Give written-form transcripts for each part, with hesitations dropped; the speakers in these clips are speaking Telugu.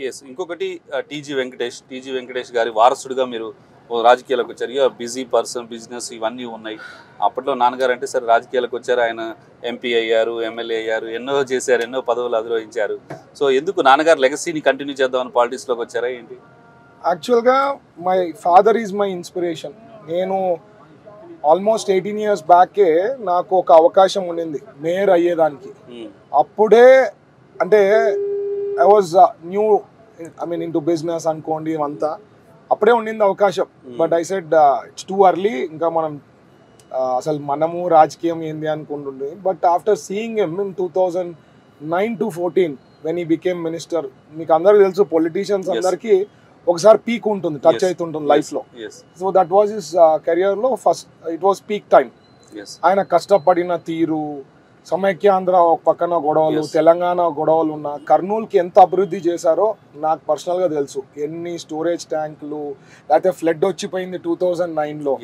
యెస్. ఇంకొకటి టీజీ వెంకటేష్ గారి వారసుడిగా మీరు రాజకీయాలకు వచ్చారు. బిజీ పర్సన్, బిజినెస్ ఇవన్నీ ఉన్నాయి. అప్పట్లో నాన్నగారు అంటే సరే రాజకీయాలకు వచ్చారు. ఆయన ఎంపీ అయ్యారు, ఎమ్మెల్యే అయ్యారు, ఎన్నో చేశారు, ఎన్నో పదవులు అధిరోహించారు. సో ఎందుకు నాన్నగారు లెగసీని కంటిన్యూ చేద్దామని పాలిటిక్స్లోకి వచ్చారా ఏంటి? యాక్చువల్గా my father is my inspiration. నేను ఆల్మోస్ట్ 18 years బ్యాకే నాకు ఒక అవకాశం ఉండింది మేయర్ అయ్యేదానికి. అప్పుడే అంటే I was new, I mean into business అనుకోండి అంతా, అప్పుడే ఉండింది అవకాశం. But I said it's too early, ఇంకా మనం అసలు మనము రాజకీయం ఏంది అనుకుంటుండే. But after seeing him in 2009 to 14 when he became minister, మీకు అందరికీ తెలుసు పొలిటీషియన్స్ అందరికీ ఒకసారి పీక్ ఉంటుంది, టచ్ అవుతుంటుంది లైఫ్లో. సో దట్ వాజ్ హిస్ కెరియర్లో first, it was peak time. ఆయన కష్టపడిన తీరు, సమైక్యాంధ్ర ఒక పక్కన గొడవలు, తెలంగాణ గొడవలు ఉన్న కర్నూలుకి ఎంత అభివృద్ధి చేశారో నాకు పర్సనల్గా తెలుసు. ఎన్ని స్టోరేజ్ ట్యాంకులు, లేకపోతే ఫ్లడ్ వచ్చిపోయింది 2009లో.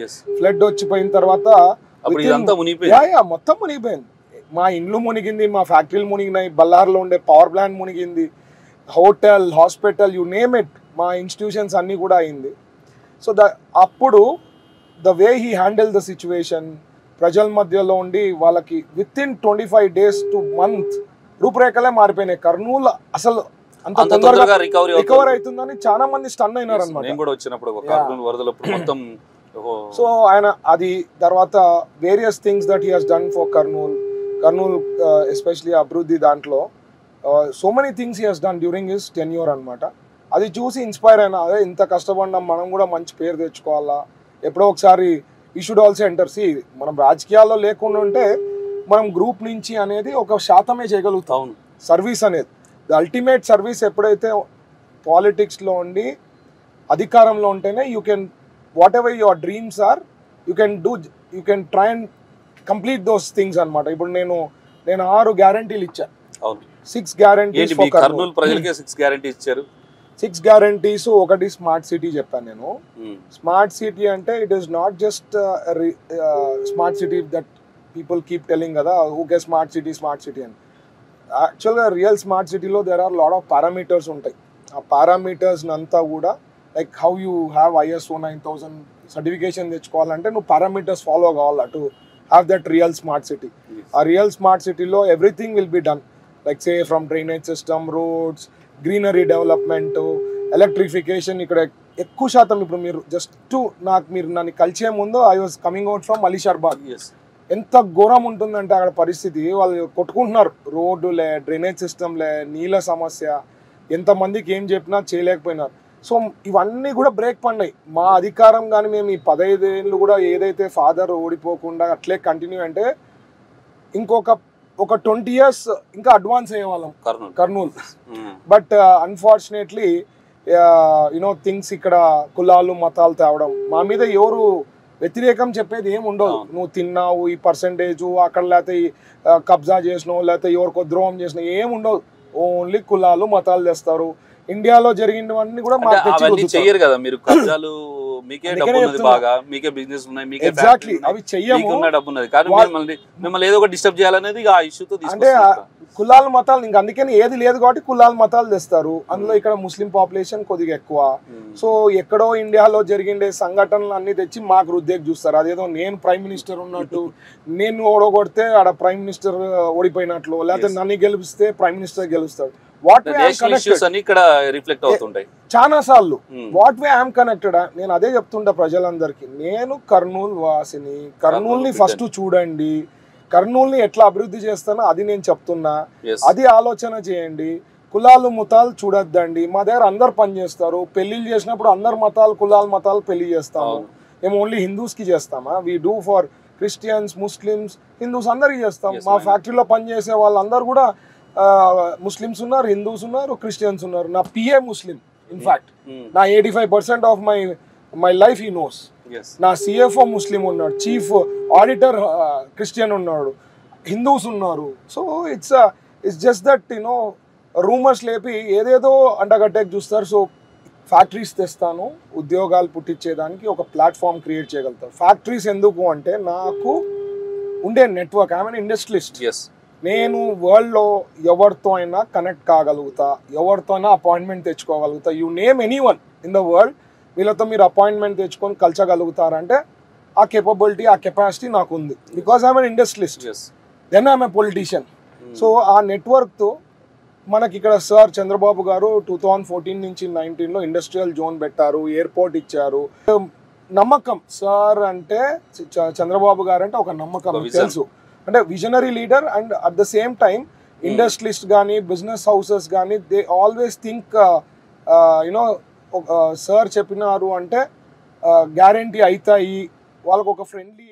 ఫ్లడ్ వచ్చిపోయిన తర్వాత మొత్తం మునిగిపోయింది. మా ఇండ్లు మునిగింది, మా ఫ్యాక్టరీలు మునిగినాయి, బల్లార్లో ఉండే పవర్ ప్లాంట్ మునిగింది, hotel, hospital, you name it, మా ఇన్స్టిట్యూషన్స్ అన్నీ కూడా అయింది. సో అప్పుడు the way he handle the situation, ప్రజల మధ్యలో ఉండి వాళ్ళకి with in 25 days to month రూపురేఖలే మారిపోయినాయి. కర్నూలు అసలు అంత తొందరగా రికవర్ అవుతుందని చాలా మంది స్టన్ అయినారు అనమాట. సో ఆయన అది తర్వాత various things that he has done for Kurnool especially అభివృద్ధి దాంట్లో so many things he has done during his tenure అనమాట. అది చూసి ఇన్స్పైర్ అయినా, అదే ఇంత కష్టపడినాం, మనం కూడా మంచి పేరు తెచ్చుకోవాలా, ఎప్పుడో ఒకసారి we should also enter. See మనం రాజకీయాల్లో లేకుండా ఉంటే మనం గ్రూప్ నుంచి అనేది ఒక శాతమే చేయగలుగుతాం. సర్వీస్ అనేది ద అల్టిమేట్ సర్వీస్. ఎప్పుడైతే పాలిటిక్స్లో ఉండి అధికారంలో ఉంటేనే you can whatever your dreams are, you can try and complete those things అనమాట. ఇప్పుడు నేను 6 గ్యారంటీలు ఇచ్చాను, 6 గ్యారంటీస్. 6 గ్యారంటీస్. ఒకటి స్మార్ట్ సిటీ చెప్పాను నేను. స్మార్ట్ సిటీ అంటే it is not just smart city that people keep telling కదా, ఓకే స్మార్ట్ సిటీ అని. యాక్చువల్గా రియల్ స్మార్ట్ సిటీలో there are lot of parameters ఉంటాయి. ఆ పారామీటర్స్ అంతా కూడా like how you have ISO 9000 certification తెచ్చుకోవాలంటే నువ్వు పారామీటర్స్ ఫాలో కావాలా to have that real smart city. ఆ రియల్ స్మార్ట్ సిటీలో everything will be done, like say from drainage system, roads, greenery development, electrification. ఇక్కడ ఎక్కువ శాతం ఇప్పుడు మీరు మీరు నన్ను కలిసే ముందు I was coming out from Alishabad. ఎంత ఘోరం ఉంటుందంటే అక్కడ పరిస్థితి, వాళ్ళు కొట్టుకుంటున్నారు, రోడ్డులే, డ్రైనేజ్ సిస్టమ్లే, నీళ్ళ సమస్య, ఎంతమందికి ఏం చెప్పినా చేయలేకపోయినారు. సో ఇవన్నీ కూడా బ్రేక్ పడినాయి. మా అధికారం కానీ మేము ఈ 15 ఏళ్ళు కూడా ఏదైతే ఫాదర్ ఓడిపోకుండా అట్లే కంటిన్యూ అంటే ఇంకొక 20 years ఇంకా అడ్వాన్స్ అయ్యేవాళ్ళం కర్నూలు. బట్ అన్ఫార్చునేట్లీ థింగ్స్ ఇక్కడ కులాలు మతాలు తేవడం, మా మీద ఎవరు వ్యతిరేకం చెప్పేది ఏమి ఉండదు. నువ్వు తిన్నావు ఈ పర్సంటేజు అక్కడ, లేకపోతే కబ్జా చేసినావు, లేకపోతే ఎవరికో ద్రోహం చేసినావు, ఏమి ఉండదు. ఓన్లీ కులాలు మతాలు తెస్తారు. ఇండియాలో జరిగినవన్నీ కూడా చెయ్యరు కదా మీరు. కబ్జాలు మీకే డబ్బు ఉన్నది, బాగా మీకే బిజినెస్ ఉన్నాయి, మీకే ఎగ్జాక్ట్లీ అవి చెయ్యము, డబ్బు ఉన్నది, కానీ మిమ్మల్ని ఏదో ఒక డిస్టర్బ్ చేయాలనేది ఆ ఇష్యూతో అంటే కులాలు మతాలు. ఇంకా అందుకని ఏది లేదు కాబట్టి కులాలు మతాలు తెస్తారు. అందులో ఇక్కడ ముస్లిం పాపులేషన్ కొద్దిగా ఎక్కువ. సో ఎక్కడో ఇండియాలో జరిగిండే సంఘటనలు అన్ని తెచ్చి మాకు రుద్దేకి చూస్తారు. అదేదో నేను ప్రైమ్ మినిస్టర్ ఉన్నట్టు, నేను ఓడగొడితే ఆడ ప్రైమ్ మినిస్టర్ ఓడిపోయినట్లు, లేకపోతే నన్ను గెలిపిస్తే ప్రైమ్ మినిస్టర్ గెలుస్తాడు. చాలా సార్లు వాట్ వే ఐఎమ్ కనెక్టెడ్. నేను అదే చెప్తుంటా ప్రజలందరికీ, నేను కర్నూలు వాసిని, కర్నూలుని ఫస్ట్ చూడండి, కర్నూలుని ఎట్లా అభివృద్ధి చేస్తానో అది నేను చెప్తున్నా, అది ఆలోచన చేయండి. కులాలు మతాలు చూడొద్దండి. మా దగ్గర అందరు పని చేస్తారు. పెళ్లిళ్ళు చేసినప్పుడు అందరు మతాలు కులాలు మతాలు పెళ్లి చేస్తాము. మేము ఓన్లీ హిందూస్కి చేస్తామా? We do for Christians, Muslims, Hindus అందరికి చేస్తాం. మా ఫ్యాక్టరీలో పనిచేసే వాళ్ళందరూ కూడా ముస్లిమ్స్ ఉన్నారు, హిందూస్ ఉన్నారు, క్రిస్టియన్స్ ఉన్నారు. నా పిఏ ముస్లిం. ఇన్ఫాక్ట్ నా 85% of my life he knows. నా CFO ముస్లిం ఉన్నాడు, చీఫ్ ఆడిటర్ క్రిస్టియన్ ఉన్నాడు, హిందూస్ ఉన్నారు. So it's just that rumours లేపి ఏదేదో అంటగట్టేకి చూస్తారు. సో ఫ్యాక్టరీస్ తెస్తాను, ఉద్యోగాలు పుట్టించేదానికి ఒక ప్లాట్ఫామ్ క్రియేట్ చేయగలుగుతారు. ఫ్యాక్టరీస్ ఎందుకు అంటే నాకు ఉండే నెట్వర్క్, ఐఎమ్ ఎన్ ఇండస్ట్రియలిస్ట్. నేను వరల్డ్లో ఎవరితో అయినా కనెక్ట్ కాగలుగుతా, ఎవరితో అయినా అపాయింట్మెంట్ తెచ్చుకోగలుగుతా. You name anyone in the world, వీళ్ళతో మీరు అపాయింట్మెంట్ తెచ్చుకొని కలచగలుగుతారంటే ఆ కేపబిలిటీ, ఆ కెపాసిటీ నాకు ఉంది. Because I'm an industrialist, then I'm a politician. So ఆ నెట్వర్క్తో మనకి ఇక్కడ సార్ చంద్రబాబు గారు 2014 నుంచి 19లో ఇండస్ట్రియల్ జోన్ పెట్టారు, ఎయిర్పోర్ట్ ఇచ్చారు. నమ్మకం సార్ అంటే, చంద్రబాబు గారు అంటే ఒక నమ్మకం తెలుసు. అంటే visionary leader and at the same time industrialist కానీ బిజినెస్ హౌసెస్ కానీ they always think you know sir చెప్పినారు అంటే గ్యారంటీ అవుతాయి, వాళ్ళకు ఒక ఫ్రెండ్లీ